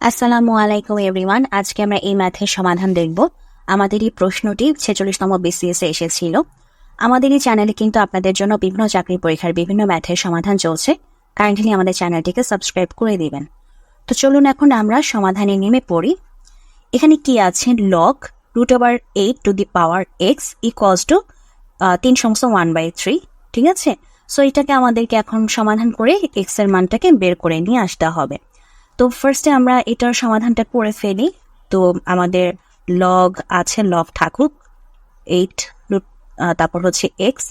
আসসালামু আলাইকুম এভরিওয়ান। আজকে আমরা এই ম্যাথের সমাধান দেখব। আমাদের এই প্রশ্নটি 46তম বিসিএস এ এসেছিল। আমাদের এই চ্যানেলে কিন্তু আপনাদের জন্য বিভিন্ন চাকরি পরীক্ষার বিভিন্ন ম্যাথের সমাধান চলছে। কাইন্ডলি আমাদের চ্যানেলটিকে সাবস্ক্রাইব করে দিবেন। তো চলুন এখন আমরা সমাধানে নেমে পড়ি। এখানে কি আছে, লগ √8 ইকুয়ালস টু 3/1/3। ঠিক আছে, সো এটাকে আমাদেরকে এখন সমাধান করে এক্স এর মানটাকে বের করে নিয়ে আসতে হবে। তো ফার্স্টে আমরা এটার সমাধানটা করে ফেলি। তো আমাদের লগ আছে, লগ থাকুক 8 তারপর হচ্ছে এক্স,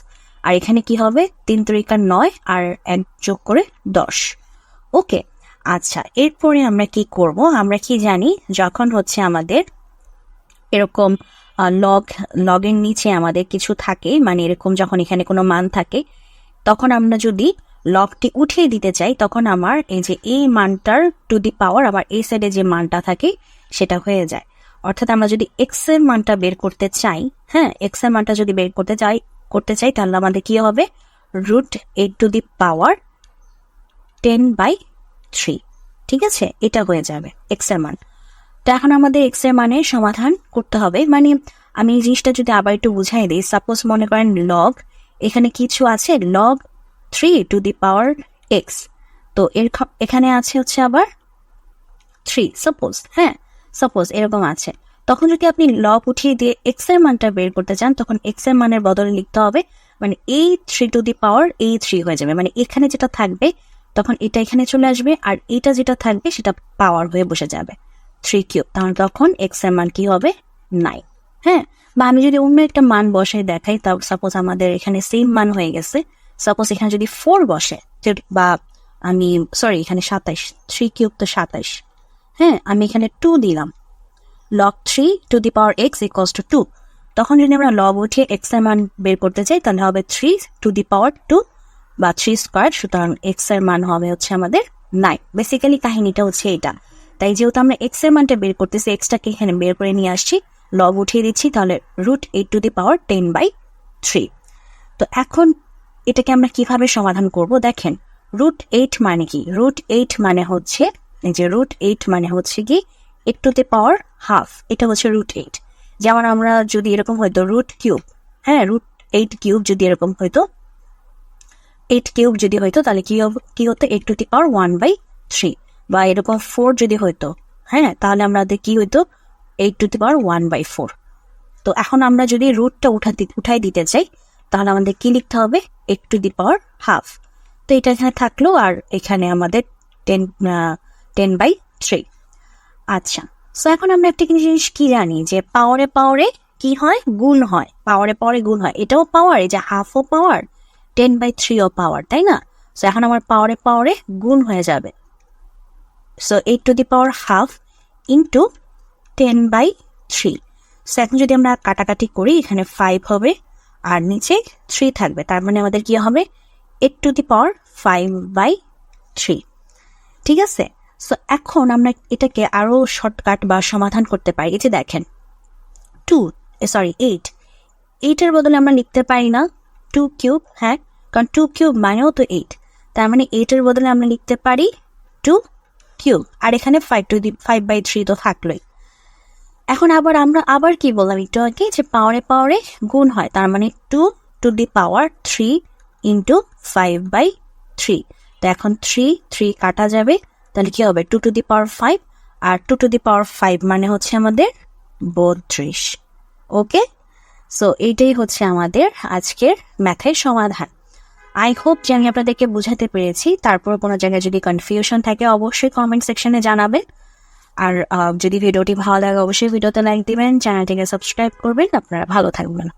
আর এখানে কি হবে 3 3 9 আর 1 যোগ করে 10। ওকে, আচ্ছা, এরপরে আমরা কি করব, আমরা কি জানি যখন হচ্ছে আমাদের এরকম লগের নিচে আমাদের কিছু থাকে, মানে এরকম যখন এখানে কোনো মান থাকে, তখন আমরা যদি লগটি উঠিয়ে দিতে চাই তখন আমার এই যে এই মানটার টু দি পাওয়ার আবার এই সাইডে যে মানটা থাকে সেটা হয়ে যায়। অর্থাৎ আমরা যদি এক্স এর মানটা বের করতে চাই, হ্যাঁ, এক্স এর মানটা যদি বের করতে চাই তাহলে আমাদের কি হবে, √8 ঠিক আছে, এটা হয়ে যাবে এক্স এর মান। তো এখন আমাদের এক্স এর মানের সমাধান করতে হবে। মানে আমি এই জিনিসটা যদি আবার একটু বুঝাই দিই, সাপোজ মনে করেন লগ এখানে কিছু আছে, লগ 3 তো এখানে আছে হচ্ছে আবার 3, সাপোজ এরকম আছে। তখন যদি আপনি লগ উঠিয়ে দিয়ে এক্স এর মানটা বের করতে চান তখন এক্স এর মানের বদলে লিখতে হবে মানে এই 3 হয়ে যাবে। মানে এখানে যেটা থাকবে তখন এটা এখানে চলে আসবে, আর এটা যেটা থাকবে সেটা পাওয়ার হয়ে বসে যাবে 3 তাহলে তখন এক্স এর মান কি হবে 9। হ্যাঁ, বা আমি যদি অন্য একটা মান বসাই দেখাই, তাও সাপোজ আমাদের এখানে সেম মান হয়ে গেছে। সাপোজ এখানে যদি 4 বসে, বা আমি এখানে 27, 3 তো 27। হ্যাঁ, আমি এখানে 2 দিলাম, log 3 ইকুয়ালস টু 2। তখন যদি আমরা লগ উঠিয়ে এক্স এর মান বের করতে চাই তাহলে হবে 3 বা 3 স্কোয়ার, সুতরাং এক্স এর মান হবে হচ্ছে আমাদের 9। বেসিক্যালি কাহিনীটা হচ্ছে এটা। তাই যেহেতু আমরা এক্স এর মানটা বের করতেছি, এক্সটাকে এখানে বের করে নিয়ে আসছি, লগ উঠিয়ে দিচ্ছি, তাহলে √8 তো এখন এটাকে আমরা কিভাবে সমাধান করব দেখেন। √8 মানে কি, √8 মানে হচ্ছে এই যে √8 মানে হচ্ছে কি 8^12, এটা হচ্ছে √8। যেমন আমরা যদি এরকম হয়তো √3, হ্যাঁ, √8³ যদি এরকম হয়তো 8³ যদি হয়তো তাহলে কি হতো 8^1/3, বা এরকম 4 যদি হয়তো, হ্যাঁ, তাহলে আমাদের কি হইতো 8^1/4। তো এখন আমরা যদি রুটটা উঠাই দিতে চাই তাহলে আমাদের কি লিখতে হবে 8^12। তো এটা এখানে থাকলো, আর এখানে আমাদের 10/3। আচ্ছা, সো এখন আমরা একটা জিনিস কি জানি যে পাওয়ারে কি হয়, গুণ হয়, পাওয়ারে গুণ হয়। এটাও পাওয়ার, এই যে হাফও পাওয়ার, 10/3ও পাওয়ার, তাই না? সো এখন আমার পাওয়ারে গুণ হয়ে যাবে। So 8^12 into 10/3। সো এখন যদি আমরা কাটাকাটি করি, এখানে 5 হবে আর নিচে 3 থাকবে, তার মানে আমাদের কি হবে 8^5/3। ঠিক আছে, সো এখন আমরা এটাকে আরো শর্টকাট বা সমাধান করতে পারি। এই যে দেখেন 8 এর বদলে আমরা লিখতে পারি না 2³, হ্যাঁ, কারণ 2³ মানেও তো 8, তার মানে 8 এর বদলে আমরা লিখতে পারি 2³, আর এখানে 5/3 তো থাকলোই। এখন আমরা আবার কি বললাম একটু আগে, যে পাওয়ারে গুণ হয়, তার মানে 2^3 ইন্টু 5/3। তো এখন 3 কাটা যাবে, তাহলে কি হবে 2^5, আর 2^5 মানে হচ্ছে আমাদের 32। ওকে, সো এইটাই হচ্ছে আমাদের আজকের ম্যাথের সমাধান। আই হোপ যে আমি আপনাদেরকে বুঝাতে পেরেছি। তারপর কোনো জায়গায় যদি কনফিউশন থাকে অবশ্যই কমেন্ট সেকশনে জানাবেন। আর যদি ভিডিওটি ভালো লাগে অবশ্যই ভিডিওতে লাইক দিবেন, চ্যানেলটিকে সাবস্ক্রাইব করবেন। আপনারা ভালো থাকবেন।